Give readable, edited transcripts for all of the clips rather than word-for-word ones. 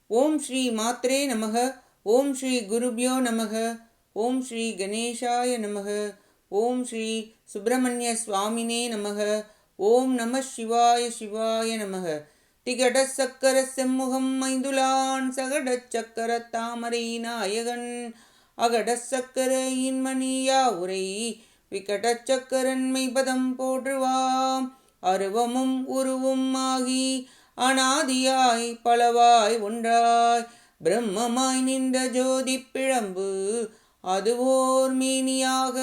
ஓம் ஸ்ரீ மாத்ரே நமக. ஓம் ஸ்ரீ குருப்யோ நமக. ஓம் ஸ்ரீ கணேஷாய நமக. ஓம் ஸ்ரீ சுப்பிரமணிய சுவாமினே நமக. ஓம் நம சிவாய சிவாய நமக. திகட சக்கர செம்முகம் மைந்துலான் சகட சக்கர தாமரை நாயகன் அகட சக்கர இன்மணியா உரை விகட சக்கரன்மை பதம் போற்றுவாம். அருவமும் உருவும் ஆகி அனாதியாய் பலவாய் ஒன்றாய் பிரம்மமாய் நின்ற ஜோதி பிழம்பு அதுவோர் மீனியாக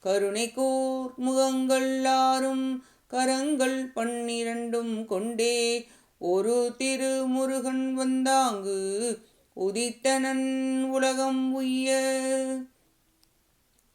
கருணை கூர் முகங்கள் ஆறும் கரங்கள் 12 கொண்டே ஒரு திருமுருகன் வந்தாங்கு உதித்தனன் உலகம் உய்ய.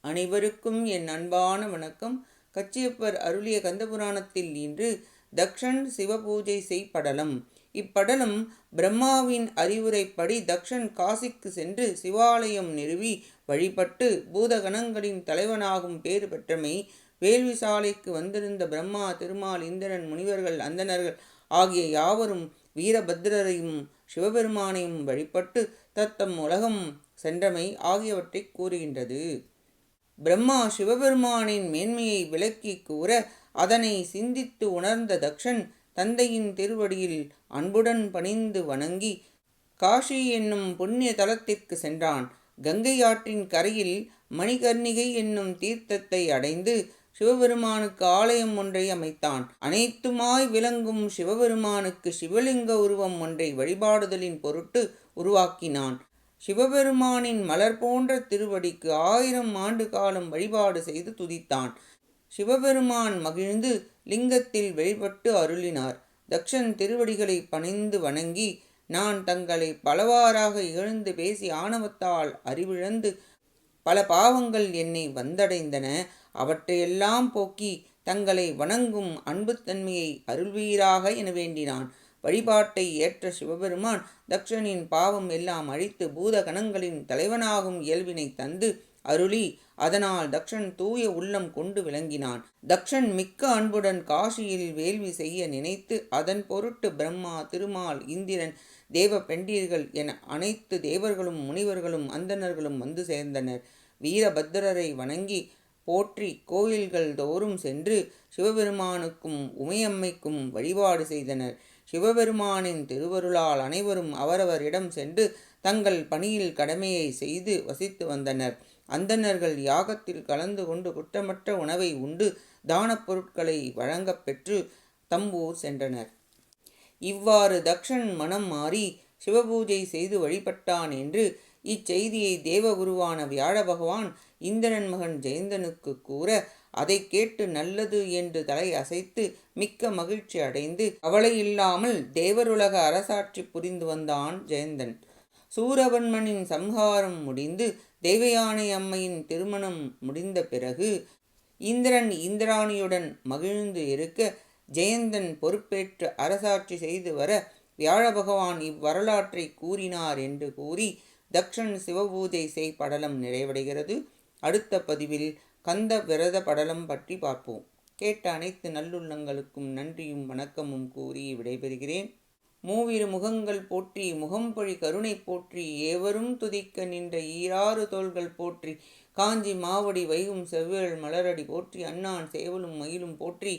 அனைவருக்கும் என் அன்பான வணக்கம். கச்சியப்பர் அருளிய கந்தபுராணத்தில் இன்று தக்ஷன் சிவபூஜை செய்படலம். இப்படலம் பிரம்மாவின் அறிவுரைப்படி தக்ஷன் காசிக்கு சென்று சிவாலயம் நிறுவி வழிபட்டு பூதகணங்களின் தலைவனாகும் பேறு பெற்றமை, வேள்வி சாலைக்கு வந்திருந்த பிரம்மா, திருமால், இந்திரன், முனிவர்கள், அந்தணர்கள் ஆகிய யாவரும் வீரபத்ரரையும் சிவபெருமானையும் வழிபட்டு தத்தம் உலகம் சென்றமை ஆகியவற்றை கூறுகின்றது. பிரம்மா சிவபெருமானின் மேன்மையை விளக்கி கூற அதனை சிந்தித்து உணர்ந்த தக்ஷன் தந்தையின் திருவடியில் அன்புடன் பணிந்து வணங்கி காஷி என்னும் புண்ணிய தலத்திற்கு சென்றான். கங்கை ஆற்றின் கரையில் மணிகர்ணிகை என்னும் தீர்த்தத்தை அடைந்து சிவபெருமானுக்கு ஆலயம் ஒன்றை அமைத்தான். அனைத்துமாய் விளங்கும் சிவபெருமானுக்கு சிவலிங்க உருவம் ஒன்றை வழிபாடுதலின் பொருட்டு உருவாக்கினான். சிவபெருமானின் மலர் போன்ற திருவடிக்கு 1000 ஆண்டு காலம் வழிபாடு செய்து துதித்தான். சிவபெருமான் மகிழ்ந்து லிங்கத்தில் வழிபட்டு அருளினார். தக்ஷன் திருவடிகளை பணிந்து வணங்கி, நான் தங்களை பலவாறாக இகழ்ந்து பேசி ஆணவத்தால் அறிவிழந்து பல பாவங்கள் என்னை வந்தடைந்தன. அவற்றையெல்லாம் போக்கி தங்களை வணங்கும் அன்புத்தன்மையை அருள்வீராக என வேண்டினான். வழிபாட்டை ஏற்ற சிவபெருமான் தக்ஷனின் பாவம் எல்லாம் அழித்து பூதகணங்களின் தலைவனாகும் இயல்பினை தந்து அருளி அதனால் தக்ஷன் தூய உள்ளம் கொண்டு விளங்கினான். தக்ஷன் மிக்க அன்புடன் காசியில் வேள்வி செய்ய நினைத்து அதன் பொருட்டு பிரம்மா, திருமால், இந்திரன், தேவ பெண்டீர்கள் என அனைத்து தேவர்களும் முனிவர்களும் அந்தணர்களும் வந்து சேர்ந்தனர். வீரபத்ரரை வணங்கி போற்றி கோயில்கள் தோறும் சென்று சிவபெருமானுக்கும் உமையம்மைக்கும் வழிபாடு செய்தனர். சிவபெருமானின் திருவருளால் அனைவரும் அவரவரிடம் சென்று தங்கள் பணியில் கடமையை செய்து வசித்து வந்தனர். அந்தணர்கள் யாகத்தில் கலந்து கொண்டு குற்றமற்ற உணவை உண்டு தானப் பொருட்களை வழங்கப் பெற்று தம்பூர் சென்றனர். இவ்வாறு தக்ஷன் மனம் மாறி சிவபூஜை செய்து வழிபட்டான் என்று இச்செய்தியை தேவகுருவான வியாழ பகவான் இந்திரன் மகன் ஜெயந்தனுக்கு கூற அதை கேட்டு நல்லது என்று தலை அசைத்து மிக்க மகிழ்ச்சி அடைந்து கவலையில்லாமல் தேவருலக அரசாட்சி புரிந்து வந்தான் ஜெயந்தன். சூரபன்மனின் சம்ஹாரம் முடிந்து தேவயானை அம்மையின் திருமணம் முடிந்த பிறகு இந்திரன் இந்திராணியுடன் மகிழ்ந்து இருக்க ஜெயந்தன் பொறுப்பேற்று அரசாட்சி செய்து வர வியாழ பகவான் இவ்வரலாற்றை கூறினார் என்று கூறி தக்ஷன் சிவபூஜை செய் படலம் நிறைவடைகிறது. அடுத்த பதிவில் கந்த விரத படலம் பற்றி பார்ப்போம். கேட்ட அனைத்து நல்லுள்ளங்களுக்கும் நன்றியும் வணக்கமும் கூறி விடைபெறுகிறேன். மூவிரு முகங்கள் போற்றி முகம்பொழி கருணை போற்றி ஏவரும் துதிக்க நின்ற ஈராறு தோள்கள் போற்றி காஞ்சி மாவடி வைகும் செவ்வேள் மலரடி போற்றி அண்ணான் சேவலும் மயிலும் போற்றி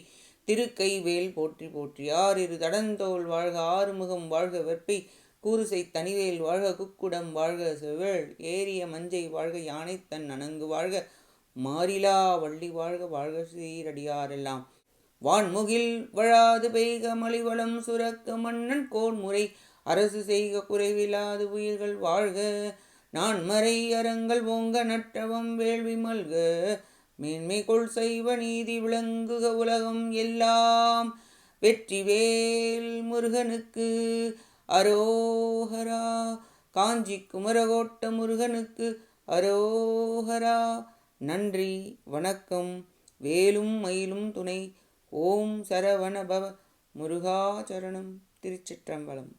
திருக்கைவேல் போற்றி போற்றி ஆறிரு தடந்தோள் வாழ்க ஆறுமுகம் வாழ்க வெற்பை கூறுசை தனிவேல் வாழ்க குக்குடம் வாழ்க செவ்வேள் ஏரிய மஞ்சை வாழ்க யானை தன் அணங்கு வாழ்க மாறிலா வள்ளி வாழ்க வாழ்க சீரடியாரெல்லாம் வான்முகில் வழாது பெய்க மலிவளம் சுரக்க மன்னன் கோன்முறை அரசு செய்க குறைவிலாது உயிர்கள் வாழ்க நான்மறை அறங்கள் ஓங்க நற்றவம் வேள்வி மல்க மேன்மை கொள் செய்வ நீதி விளங்குக உலகம் எல்லாம். வெற்றிவேல் முருகனுக்கு அரோஹரா. காஞ்சி குமரகோட்ட முருகனுக்கு அரோஹரா. நன்றி வணக்கம். வேலும் மயிலும் துணை. ஓம் சரவண பவ. முருகாச்சரணம். திருச்சிற்றம்பலம்.